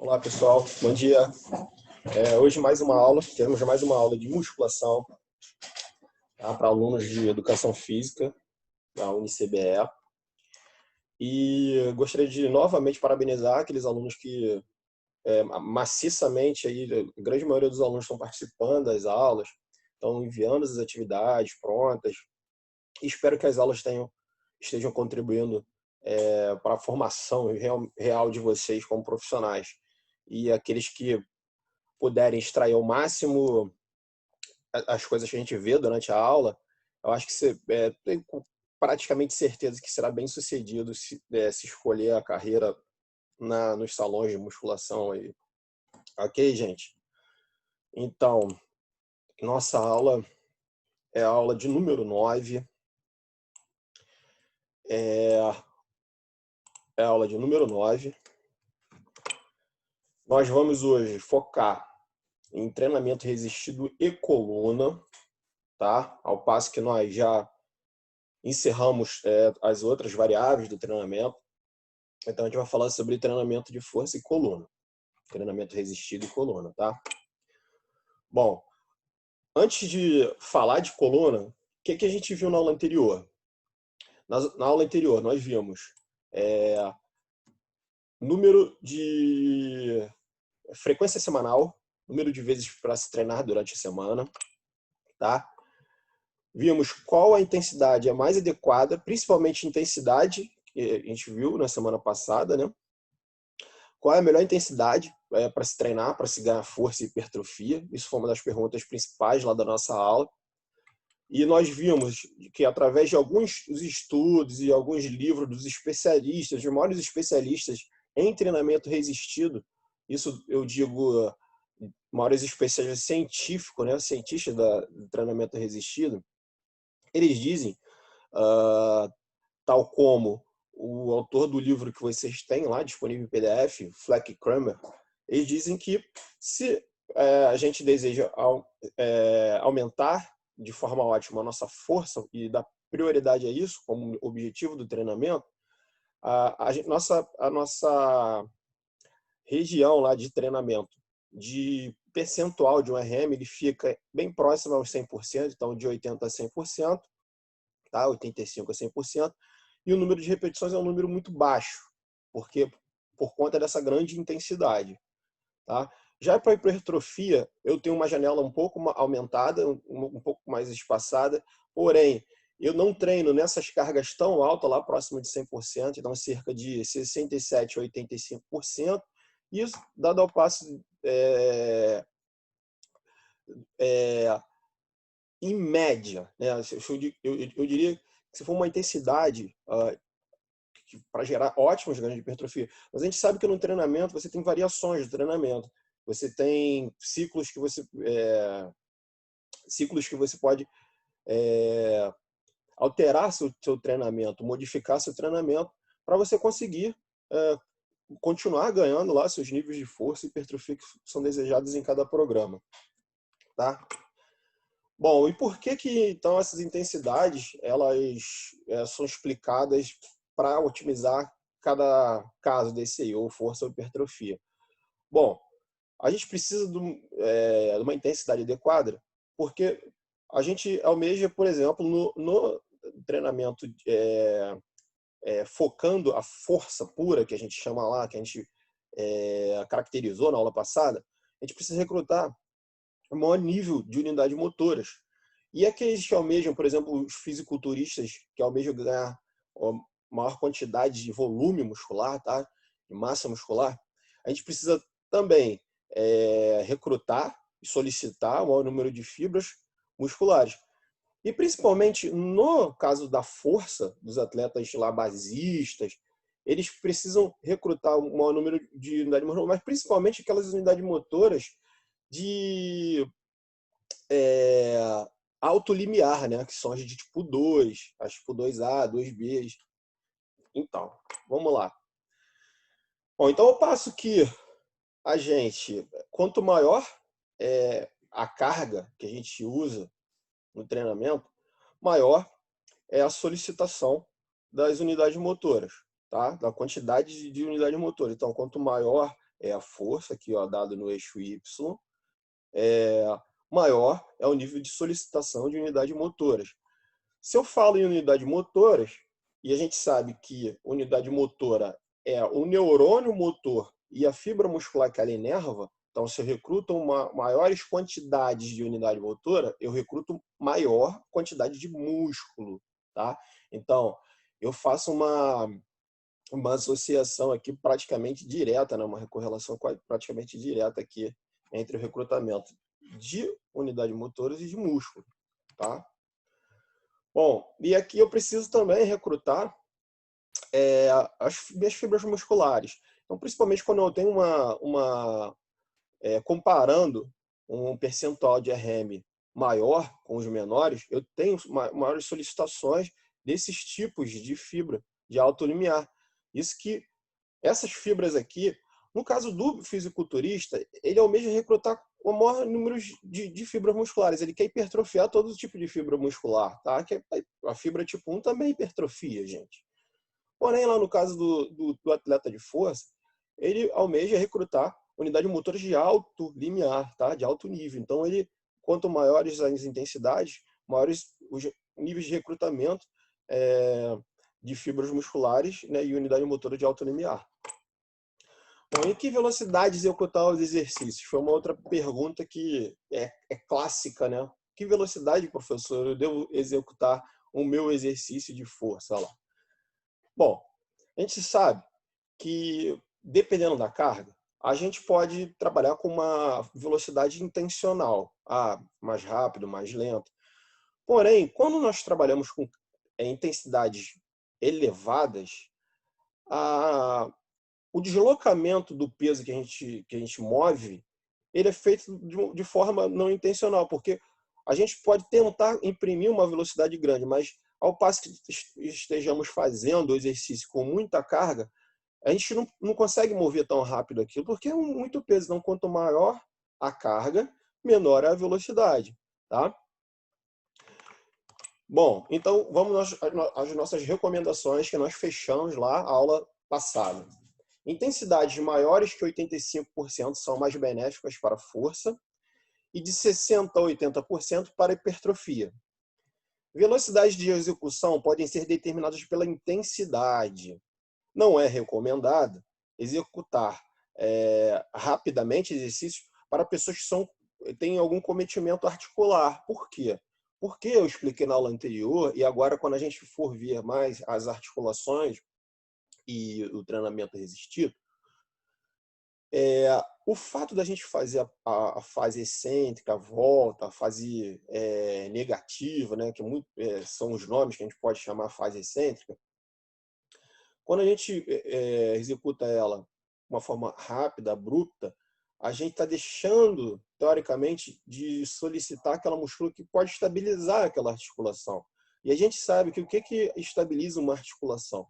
Olá pessoal, bom dia. Hoje temos mais uma aula de musculação, tá, para alunos de Educação Física da UniCBE. E gostaria de novamente parabenizar aqueles alunos que maciçamente, a grande maioria dos alunos estão participando das aulas, estão enviando as atividades prontas. E espero que as aulas estejam contribuindo para a formação real de vocês como profissionais. E aqueles que puderem extrair ao máximo as coisas que a gente vê durante a aula, eu acho que você tem praticamente certeza que será bem sucedido se escolher a carreira nos salões de musculação aí. Ok, gente? Então, nossa aula é a aula de número 9. É a aula de número 9. Nós vamos hoje focar em treinamento resistido e coluna, tá? Ao passo que nós já encerramos as outras variáveis do treinamento. Então, a gente vai falar sobre treinamento de força e coluna. Treinamento resistido e coluna, tá? Bom, antes de falar de coluna, o que a gente viu na aula anterior? Na aula anterior, nós vimos número de frequência semanal, número de vezes para se treinar durante a semana, tá? Vimos qual a intensidade é mais adequada, principalmente intensidade, que a gente viu na semana passada, né? Qual é a melhor intensidade para se treinar, para se ganhar força e hipertrofia? Isso foi uma das perguntas principais lá da nossa aula. E nós vimos que, através de alguns estudos e alguns livros dos especialistas, dos maiores especialistas em treinamento resistido, isso eu digo maiores especialistas científicos, né, cientistas do treinamento resistido, eles dizem, tal como o autor do livro que vocês têm lá disponível em PDF, Fleck e Kramer, eles dizem que se a gente deseja aumentar de forma ótima a nossa força e dar prioridade a isso como objetivo do treinamento, a nossa região lá de treinamento de percentual de um RM, ele fica bem próximo aos 100%, então de 80% a 100%, tá? 85% a 100%, e o número de repetições é um número muito baixo, porque por conta dessa grande intensidade, tá? Já para a hipertrofia, eu tenho uma janela um pouco aumentada, um pouco mais espaçada, porém, eu não treino nessas cargas tão altas, lá próximo de 100%, então cerca de 67% a 85%, isso dado ao passo em média, né? Eu diria que se for uma intensidade para gerar ótimos ganhos de hipertrofia, mas a gente sabe que no treinamento você tem variações do treinamento, você tem ciclos que você pode alterar seu treinamento, modificar seu treinamento para você conseguir continuar ganhando lá seus níveis de força e hipertrofia que são desejados em cada programa, tá? Bom, e por que então essas intensidades elas são explicadas para otimizar cada caso desse aí, ou força ou hipertrofia? Bom, a gente precisa de uma intensidade adequada, porque a gente almeja, por exemplo, no treinamento focando a força pura, que a gente chama lá, que a gente caracterizou na aula passada, a gente precisa recrutar o maior nível de unidades motoras. E aqueles que almejam, por exemplo, os fisiculturistas que almejam ganhar maior quantidade de volume muscular, tá? De massa muscular, a gente precisa também recrutar e solicitar o maior número de fibras musculares. E principalmente no caso da força dos atletas lá basistas, eles precisam recrutar o maior número de unidades motoras, mas principalmente aquelas unidades motoras de alto limiar, né? Que são as de tipo 2, as tipo 2A, 2B. Então, vamos lá. Bom, então eu passo que quanto maior a carga que a gente usa no treinamento, maior é a solicitação das unidades motoras, tá? Da quantidade de unidades motoras. Então, quanto maior é a força, aqui, ó, dado no eixo Y, maior é o nível de solicitação de unidades motoras. Se eu falo em unidades motoras, e a gente sabe que unidade motora é o neurônio motor e a fibra muscular que ela inerva, então se eu recruto maiores quantidades de unidade motora, eu recruto maior quantidade de músculo, tá? Então, eu faço uma associação aqui praticamente direta, né? Uma correlação praticamente direta aqui entre o recrutamento de unidades motoras e de músculo, tá? Bom, e aqui eu preciso também recrutar as minhas fibras musculares. Então, principalmente quando eu tenho comparando um percentual de RM maior com os menores, eu tenho maiores solicitações desses tipos de fibra de alto limiar. Isso que essas fibras aqui, no caso do fisiculturista, ele almeja recrutar o maior número de fibras musculares. Ele quer hipertrofiar todo tipo de fibra muscular, tá? A fibra tipo 1 também hipertrofia, gente. Porém, lá no caso do atleta de força, ele almeja recrutar unidades motoras de alto limiar, tá? De alto nível. Então, quanto maiores as intensidades, maiores os níveis de recrutamento de fibras musculares, né, e unidade motora de alto limiar. Bom, em que velocidade executar os exercícios? Foi uma outra pergunta que é clássica, né? Que velocidade, professor, eu devo executar o meu exercício de força lá? Bom, a gente sabe que, dependendo da carga, a gente pode trabalhar com uma velocidade intencional, mais rápido, mais lento. Porém, quando nós trabalhamos com intensidades elevadas, o deslocamento do peso que a gente move, ele é feito de forma não intencional, porque a gente pode tentar imprimir uma velocidade grande, mas ao passo que estejamos fazendo o exercício com muita carga, a gente não consegue mover tão rápido aquilo, porque é muito peso. Então, quanto maior a carga, menor é a velocidade, tá? Bom, então vamos às nossas recomendações que nós fechamos lá a aula passada. Intensidades maiores que 85% são mais benéficas para a força e de 60% a 80% para a hipertrofia. Velocidades de execução podem ser determinadas pela intensidade. Não é recomendado executar rapidamente exercícios para pessoas que têm algum cometimento articular. Por quê? Porque eu expliquei na aula anterior, e agora quando a gente for ver mais as articulações e o treinamento resistido, o fato da gente fazer a fase excêntrica, a volta, a fase negativa, né, que são os nomes que a gente pode chamar fase excêntrica, quando a gente executa ela de uma forma rápida, abrupta, a gente está deixando, teoricamente, de solicitar aquela musculatura que pode estabilizar aquela articulação. E a gente sabe que o que estabiliza uma articulação?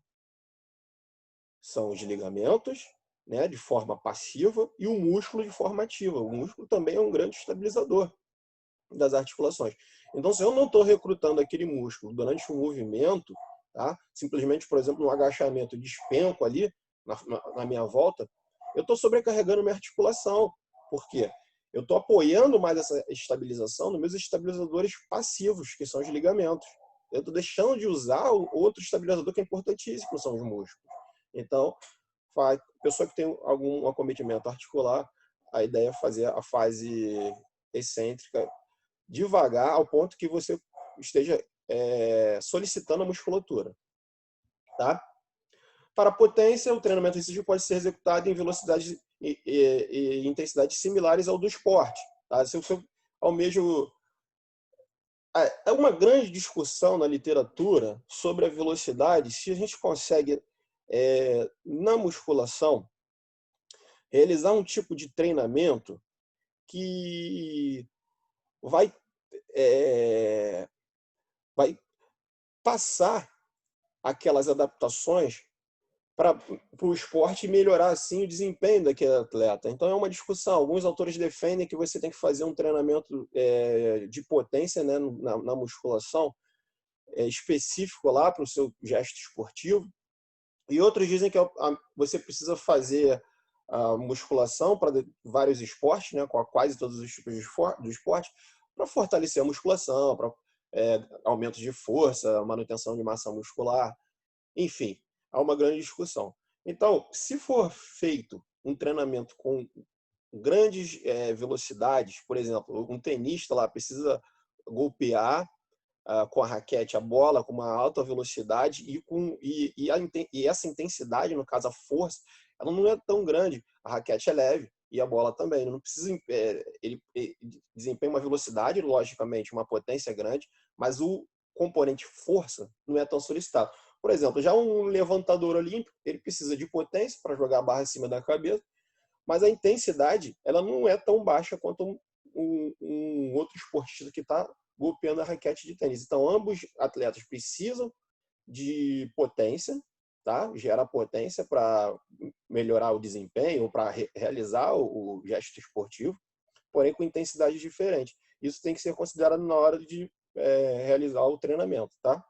São os ligamentos, né, de forma passiva, e o músculo de forma ativa. O músculo também é um grande estabilizador das articulações. Então, se eu não estou recrutando aquele músculo durante o movimento, tá? Simplesmente, por exemplo, no agachamento, eu despenco ali na minha volta, eu estou sobrecarregando minha articulação. Por quê? Eu estou apoiando mais essa estabilização nos meus estabilizadores passivos, que são os ligamentos. Eu estou deixando de usar o outro estabilizador que é importantíssimo, que são os músculos. Então, a pessoa que tem algum acometimento articular, a ideia é fazer a fase excêntrica devagar, ao ponto que você esteja solicitando a musculatura, tá? Para a potência, o treinamento exercício pode ser executado em velocidades e intensidades similares ao do esporte, tá? Se eu almejo... É uma grande discussão na literatura sobre a velocidade, se a gente consegue, na musculação, realizar um tipo de treinamento que vai passar aquelas adaptações para o esporte e melhorar assim o desempenho daquele atleta. Então é uma discussão. Alguns autores defendem que você tem que fazer um treinamento de potência, né, na musculação específico lá para o seu gesto esportivo. E outros dizem que você precisa fazer a musculação para vários esportes, né, com quase todos os tipos de esporte, para fortalecer a musculação, para aumento de força, manutenção de massa muscular, enfim, há uma grande discussão. Então, se for feito um treinamento com grandes velocidades, por exemplo, um tenista lá precisa golpear com a raquete a bola com uma alta velocidade e essa intensidade, no caso a força, ela não é tão grande. A raquete é leve e a bola também. Não precisa, ele desempenha uma velocidade, logicamente, uma potência grande, mas o componente força não é tão solicitado. Por exemplo, já um levantador olímpico, ele precisa de potência para jogar a barra acima da cabeça, mas a intensidade ela não é tão baixa quanto um outro esportista que está golpeando a raquete de tênis. Então, ambos atletas precisam de potência, tá? Gera potência para melhorar o desempenho ou para realizar o gesto esportivo, porém com intensidade diferente. Isso tem que ser considerado na hora de realizar o treinamento, tá?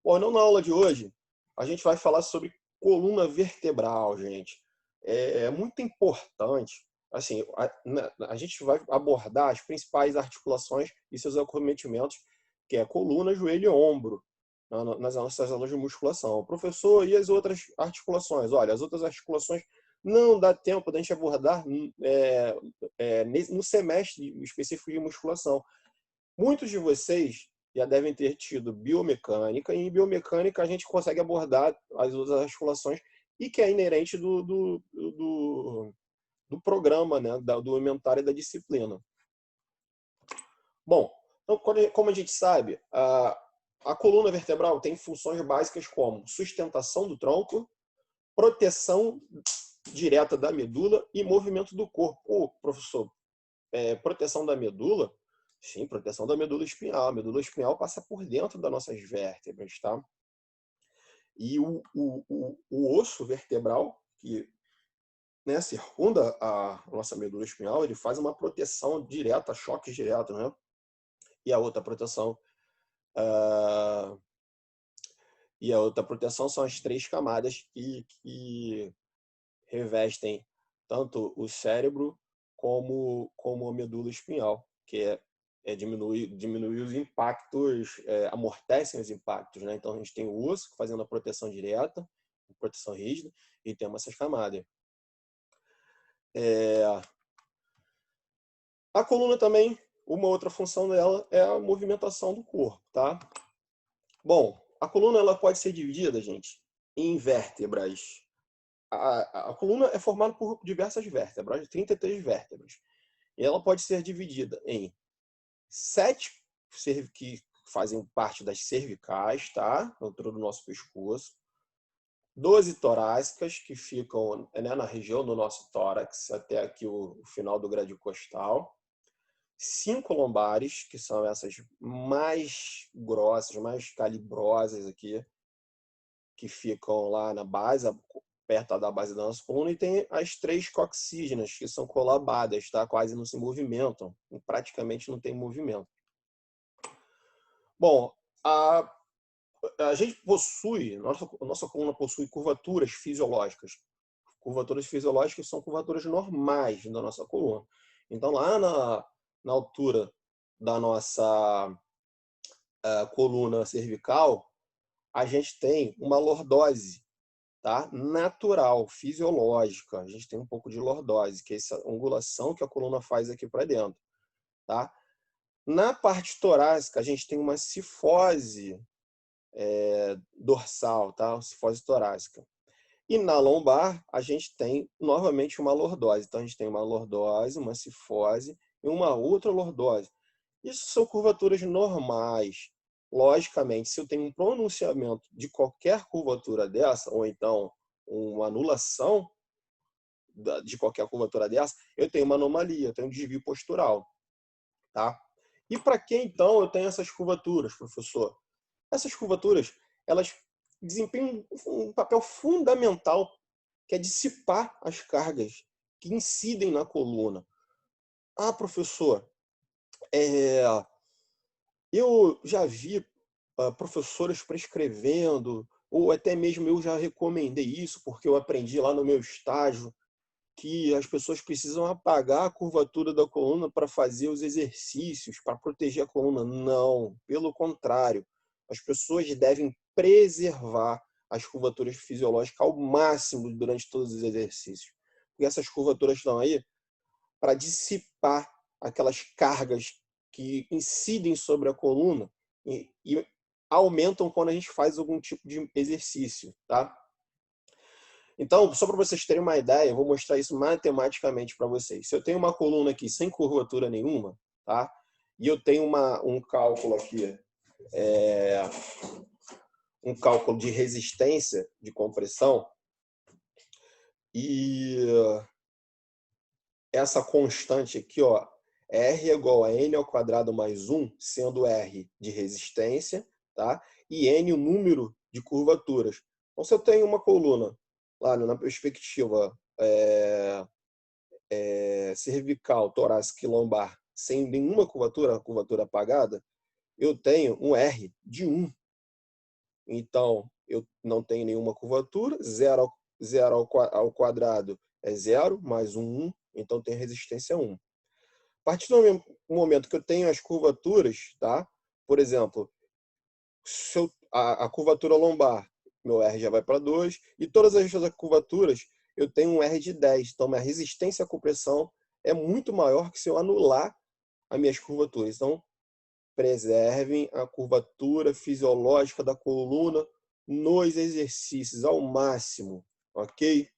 Bom, não na aula de hoje, a gente vai falar sobre coluna vertebral, gente. É muito importante. Assim, a gente vai abordar as principais articulações e seus acometimentos, que é coluna, joelho e ombro, nas nossas aulas de musculação. Professor, e as outras articulações? Olha, as outras articulações não dá tempo da gente abordar no semestre específico de musculação. Muitos de vocês já devem ter tido biomecânica, e em biomecânica a gente consegue abordar as outras articulações e que é inerente do programa, né, do inventário da disciplina. Bom, então, como a gente sabe, a coluna vertebral tem funções básicas como sustentação do tronco, proteção direta da medula e movimento do corpo. Pô, professor, proteção da medula? Sim, proteção da medula espinhal. A medula espinhal passa por dentro das nossas vértebras, tá? E o osso vertebral, que, né, circunda a nossa medula espinhal, ele faz uma proteção direta, choques diretos, né? E a outra proteção são as 3 camadas que revestem tanto o cérebro como a medula espinhal, que diminuir os impactos, amortecem os impactos, né? Então a gente tem o osso fazendo a proteção direta, a proteção rígida, e temos essas camadas. A coluna também, uma outra função dela é a movimentação do corpo, tá? Bom, a coluna ela pode ser dividida, gente, em vértebras. A coluna é formada por diversas vértebras, 33 vértebras. E ela pode ser dividida em 7 que fazem parte das cervicais, tá? Na altura do nosso pescoço. 12 torácicas, que ficam, né, na região do nosso tórax, até aqui o final do grade costal. 5 lombares, que são essas mais grossas, mais calibrosas aqui, que ficam lá na base, perto da base da nossa coluna, e tem as 3 coxígenas, que são colabadas, tá? Quase não se movimentam, praticamente não tem movimento. Bom, a gente possui, a nossa coluna possui curvaturas fisiológicas. Curvaturas fisiológicas são curvaturas normais da nossa coluna. Então, lá na altura da nossa coluna cervical, a gente tem uma lordose, tá? Natural, fisiológica. A gente tem um pouco de lordose, que é essa angulação que a coluna faz aqui para dentro, tá? Na parte torácica, a gente tem uma cifose dorsal, tá? Cifose torácica. E na lombar, a gente tem novamente uma lordose. Então, a gente tem uma lordose, uma cifose e uma outra lordose. Isso são curvaturas normais. Logicamente, se eu tenho um pronunciamento de qualquer curvatura dessa, ou então uma anulação de qualquer curvatura dessa, eu tenho uma anomalia, eu tenho um desvio postural, tá? E para que então eu tenho essas curvaturas, professor? Essas curvaturas, elas desempenham um papel fundamental, que é dissipar as cargas que incidem na coluna. Ah, professor, eu já vi professores prescrevendo ou até mesmo eu já recomendei isso porque eu aprendi lá no meu estágio que as pessoas precisam apagar a curvatura da coluna para fazer os exercícios, para proteger a coluna. Não, pelo contrário. As pessoas devem preservar as curvaturas fisiológicas ao máximo durante todos os exercícios. Porque essas curvaturas estão aí para dissipar aquelas cargas que incidem sobre a coluna e aumentam quando a gente faz algum tipo de exercício, tá? Então, só para vocês terem uma ideia, eu vou mostrar isso matematicamente para vocês. Se eu tenho uma coluna aqui sem curvatura nenhuma, tá? E eu tenho um cálculo aqui, um cálculo de resistência de compressão, e essa constante aqui, ó, R é igual a N ao quadrado mais 1, sendo R de resistência, tá? E N o número de curvaturas. Então, se eu tenho uma coluna lá na perspectiva cervical, torácica e lombar sem nenhuma curvatura, curvatura apagada, eu tenho um R de 1. Então, eu não tenho nenhuma curvatura, 0 ao quadrado é 0, mais 1, então tem resistência 1. A partir do momento que eu tenho as curvaturas, tá? Por exemplo, se a curvatura lombar, meu R já vai para 2, e todas as outras curvaturas, eu tenho um R de 10. Então, minha resistência à compressão é muito maior que se eu anular as minhas curvaturas. Então, preservem a curvatura fisiológica da coluna nos exercícios ao máximo, ok?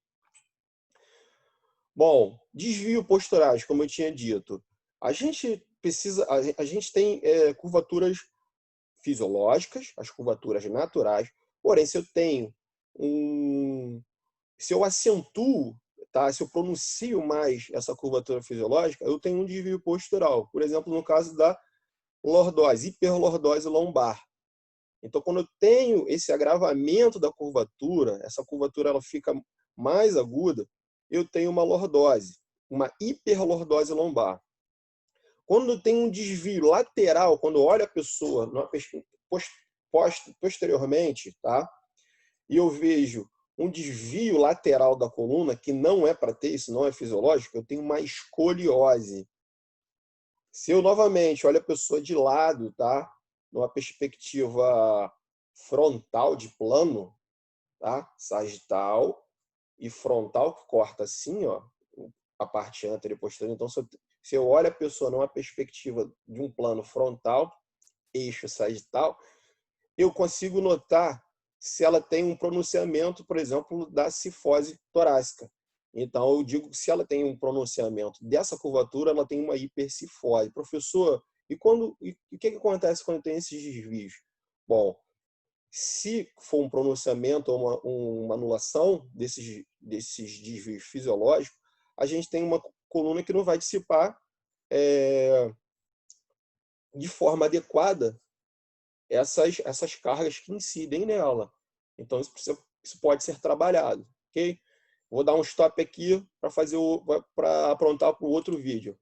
Bom, desvio posturais, como eu tinha dito. A gente tem curvaturas fisiológicas, as curvaturas naturais, porém, se eu acentuo, tá? Se eu pronuncio mais essa curvatura fisiológica, eu tenho um desvio postural. Por exemplo, no caso da lordose, hiperlordose lombar. Então, quando eu tenho esse agravamento da curvatura, essa curvatura ela fica mais aguda, eu tenho uma lordose, uma hiperlordose lombar. Quando eu tenho um desvio lateral, quando olho a pessoa posteriormente, tá? E eu vejo um desvio lateral da coluna, que não é para ter, isso não é fisiológico, eu tenho uma escoliose. Se eu novamente olho a pessoa de lado, tá? Numa perspectiva frontal de plano, tá? Sagital e frontal, que corta assim, ó, a parte anterior e posterior. Então, se eu olho a pessoa numa perspectiva de um plano frontal, eixo sagital, eu consigo notar se ela tem um pronunciamento, por exemplo, da cifose torácica. Então, eu digo que se ela tem um pronunciamento dessa curvatura, ela tem uma hipercifose. Professor, e o que acontece quando tem esses desvios? Bom, se for um pronunciamento ou uma anulação desses desvios fisiológicos, a gente tem uma coluna que não vai dissipar de forma adequada essas cargas que incidem nela. Então, isso pode ser trabalhado, ok? Vou dar um stop aqui para aprontar para o outro vídeo.